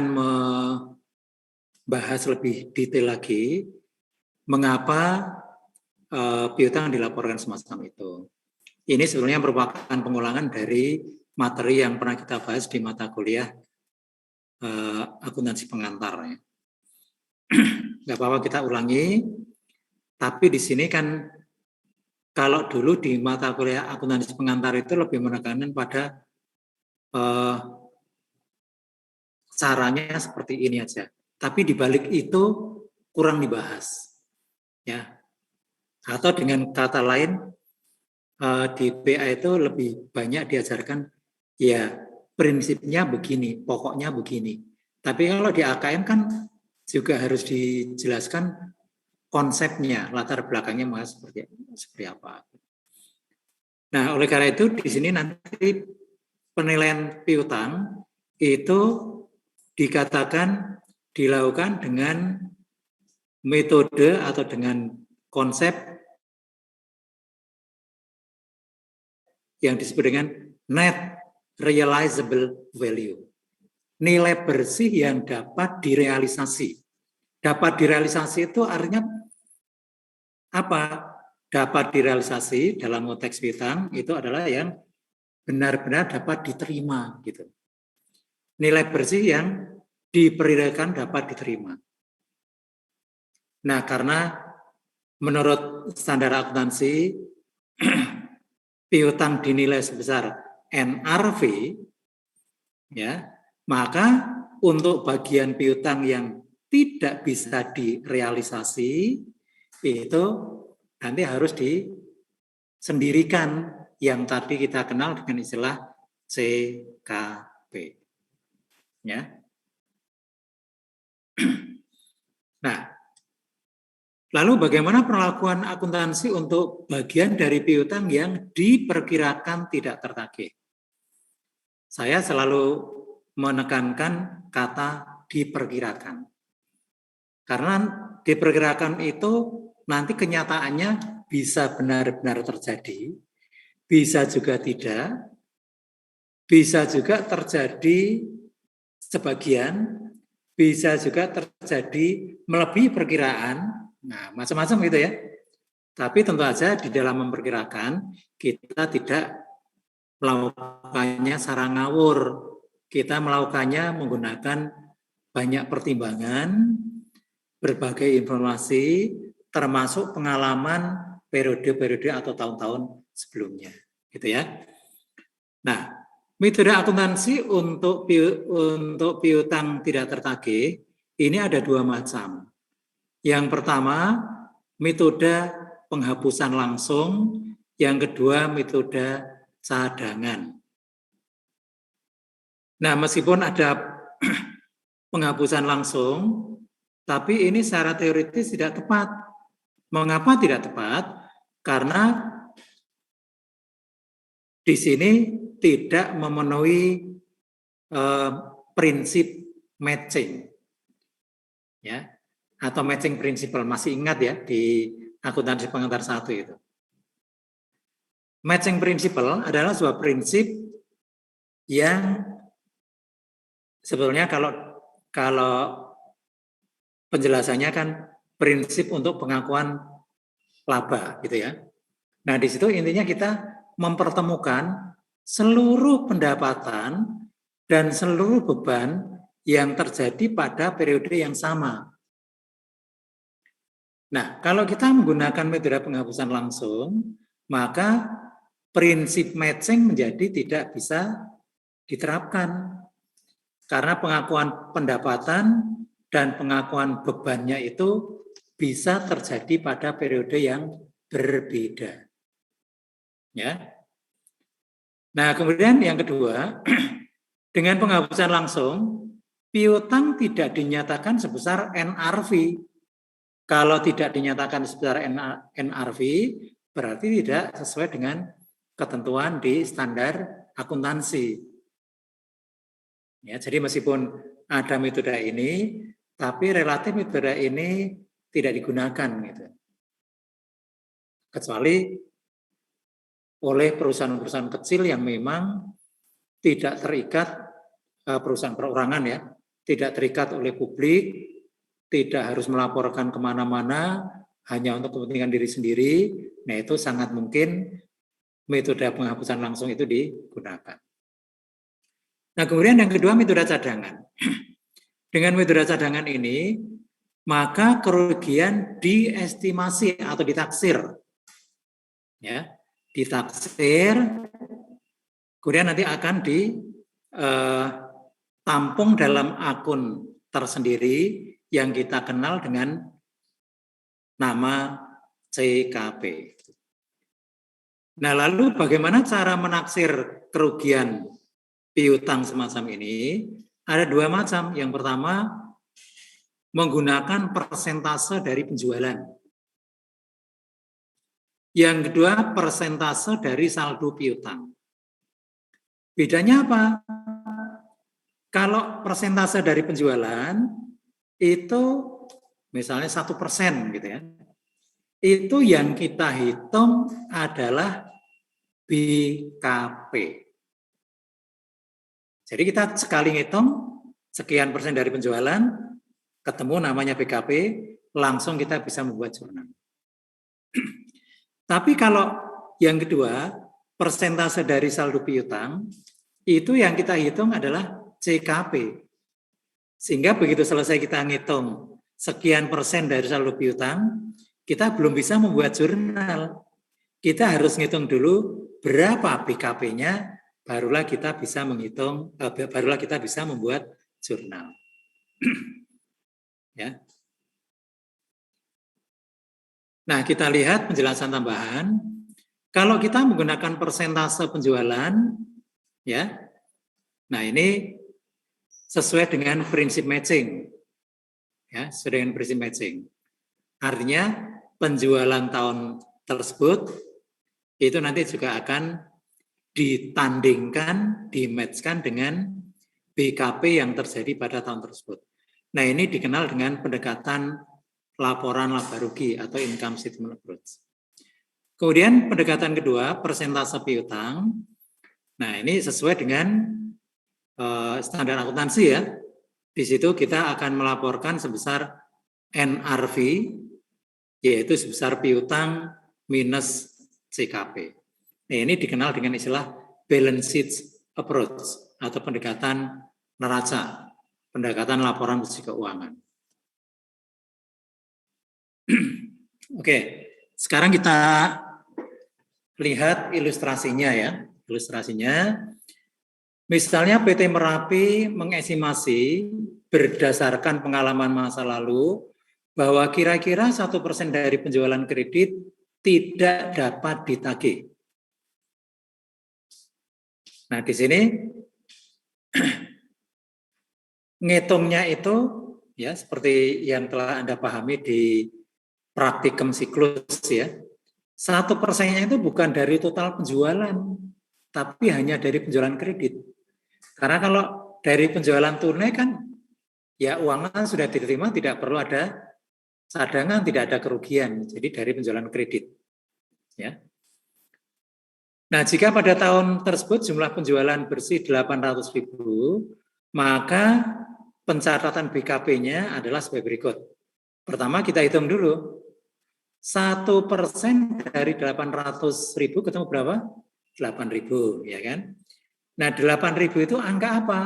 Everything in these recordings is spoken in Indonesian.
membahas lebih detail lagi mengapa piutang dilaporkan semacam itu. Ini sebenarnya merupakan pengulangan dari materi yang pernah kita bahas di mata kuliah akuntansi pengantar. Ya. Nggak apa-apa kita ulangi, tapi di sini kan kalau dulu di mata kuliah akuntansi pengantar itu lebih menekankan pada caranya seperti ini aja. Tapi di balik itu kurang dibahas. Ya. Atau dengan kata lain, di PA itu lebih banyak diajarkan, ya prinsipnya begini, pokoknya begini. Tapi kalau di AKM kan juga harus dijelaskan konsepnya, latar belakangnya mas seperti apa. Nah, oleh karena itu di sini nanti penilaian piutang itu dikatakan dilakukan dengan metode atau dengan konsep yang disebut dengan net realizable value. Nilai bersih yang dapat direalisasi. Dapat direalisasi itu artinya apa? Dapat direalisasi dalam konteks piutang itu adalah yang benar-benar dapat diterima gitu. Nilai bersih yang diperkirakan dapat diterima. Nah, karena menurut standar akuntansi piutang dinilai sebesar NRV, ya, maka untuk bagian piutang yang tidak bisa direalisasi itu nanti harus disendirikan yang tadi kita kenal dengan istilah CKP. Ya. Nah, lalu bagaimana perlakuan akuntansi untuk bagian dari piutang yang diperkirakan tidak tertagih? Saya selalu menekankan kata diperkirakan. Karena diperkirakan itu nanti kenyataannya bisa benar-benar terjadi, bisa juga tidak, bisa juga terjadi sebagian, bisa juga terjadi melebihi perkiraan, nah macam-macam gitu ya. Tapi tentu saja di dalam memperkirakan kita tidak melakukannya secara ngawur, kita melakukannya menggunakan banyak pertimbangan, berbagai informasi, termasuk pengalaman periode-periode atau tahun-tahun sebelumnya, gitu ya. Nah, metode akuntansi untuk piutang tidak tertagih ini ada dua macam. Yang pertama, metode penghapusan langsung, yang kedua metode cadangan. Nah, meskipun ada penghapusan langsung, tapi ini secara teoritis tidak tepat. Mengapa tidak tepat? Karena di sini tidak memenuhi prinsip matching, ya, atau matching principle. Masih ingat ya di akuntansi pengantar 1 itu. Matching principle adalah sebuah prinsip yang sebetulnya kalau penjelasannya kan prinsip untuk pengakuan laba gitu ya. Nah, di situ intinya kita mempertemukan seluruh pendapatan dan seluruh beban yang terjadi pada periode yang sama. Nah, kalau kita menggunakan metode penghapusan langsung, maka prinsip matching menjadi tidak bisa diterapkan. Karena pengakuan pendapatan dan pengakuan bebannya itu bisa terjadi pada periode yang berbeda. Ya. Nah, kemudian yang kedua, dengan penghapusan langsung, piutang tidak dinyatakan sebesar NRV. Kalau tidak dinyatakan sebesar NRV, berarti tidak sesuai dengan ketentuan di standar akuntansi. Ya, jadi meskipun ada metode ini, tapi relatif metode ini tidak digunakan gitu. Kecuali oleh perusahaan-perusahaan kecil yang memang tidak terikat perusahaan perorangan ya. tidak terikat oleh publik, tidak harus melaporkan kemana-mana, hanya untuk kepentingan diri sendiri, nah itu sangat mungkin metode penghapusan langsung itu digunakan. Nah kemudian yang kedua metode cadangan. Dengan metode cadangan ini, maka kerugian diestimasi atau ditaksir. Ya, ditaksir, kemudian nanti akan ditampung dalam akun tersendiri yang kita kenal dengan nama CKP. Nah, lalu bagaimana cara menaksir kerugian piutang semacam ini? Ada dua macam. Yang pertama, menggunakan persentase dari penjualan. Yang kedua, persentase dari saldo piutang. Bedanya apa? Kalau persentase dari penjualan itu misalnya 1% gitu ya. Itu yang kita hitung adalah BKP. Jadi kita sekali ngitung sekian persen dari penjualan, ketemu namanya BKP, langsung kita bisa membuat jurnal. Tapi kalau yang kedua, persentase dari saldo piutang, itu yang kita hitung adalah CKP. Sehingga begitu selesai kita ngitung sekian persen dari saldo piutang, kita belum bisa membuat jurnal. Kita harus ngitung dulu berapa BKP-nya, barulah kita bisa menghitung, barulah kita bisa membuat jurnal. Ya. Nah, kita lihat penjelasan tambahan. Kalau kita menggunakan persentase penjualan, ya, nah ini sesuai dengan prinsip matching, ya, sesuai dengan prinsip matching. Artinya penjualan tahun tersebut itu nanti juga akan ditandingkan, dimatchkan dengan BKP yang terjadi pada tahun tersebut. Nah, ini dikenal dengan pendekatan laporan laba rugi atau income statement approach. Kemudian pendekatan kedua, persentase piutang. Nah, ini sesuai dengan standar akuntansi ya. Di situ kita akan melaporkan sebesar NRV, yaitu sebesar piutang minus CKP. Nah, ini dikenal dengan istilah balance sheet approach atau pendekatan neraca, pendekatan laporan bersih keuangan. Oke, sekarang kita lihat ilustrasinya ya. Ilustrasinya, misalnya PT Merapi mengestimasi berdasarkan pengalaman masa lalu bahwa kira-kira 1% dari penjualan kredit tidak dapat ditagih. Nah, di sini ngitungnya itu ya seperti yang telah Anda pahami di praktikum siklus ya. 1%-nya itu bukan dari total penjualan, tapi hanya dari penjualan kredit. Karena kalau dari penjualan tunai kan ya uangnya sudah diterima, tidak perlu ada cadangan, tidak ada kerugian. Jadi dari penjualan kredit. Ya. Nah, jika pada tahun tersebut jumlah penjualan bersih 800.000, maka pencatatan BKP-nya adalah sebagai berikut. Pertama kita hitung dulu. 1% dari 800.000 ketemu berapa? 8.000, ya kan? Nah, 8.000 itu angka apa?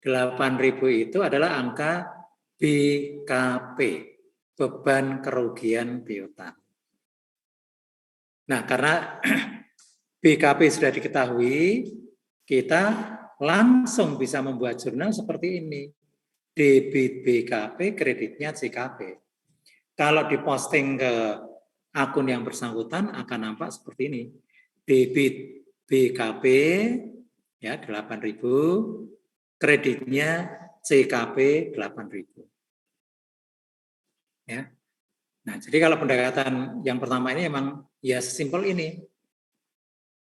8.000 itu adalah angka BKP, beban kerugian piutang. Nah, karena BKP sudah diketahui, kita langsung bisa membuat jurnal seperti ini. Debit BKP, kreditnya CKP. Kalau diposting ke akun yang bersangkutan akan nampak seperti ini. Debit BKP ya 8.000, kreditnya CKP 8.000. Ya. Nah, jadi kalau pendekatan yang pertama ini memang ya sesimpel ini.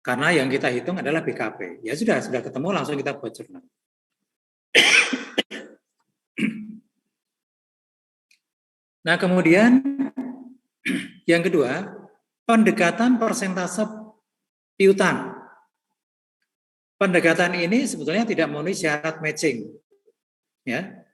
Karena yang kita hitung adalah BKP. Ya sudah ketemu langsung kita buat jurnal. Nah, kemudian yang kedua, pendekatan persentase piutang. Pendekatan ini sebetulnya tidak memenuhi syarat matching. ya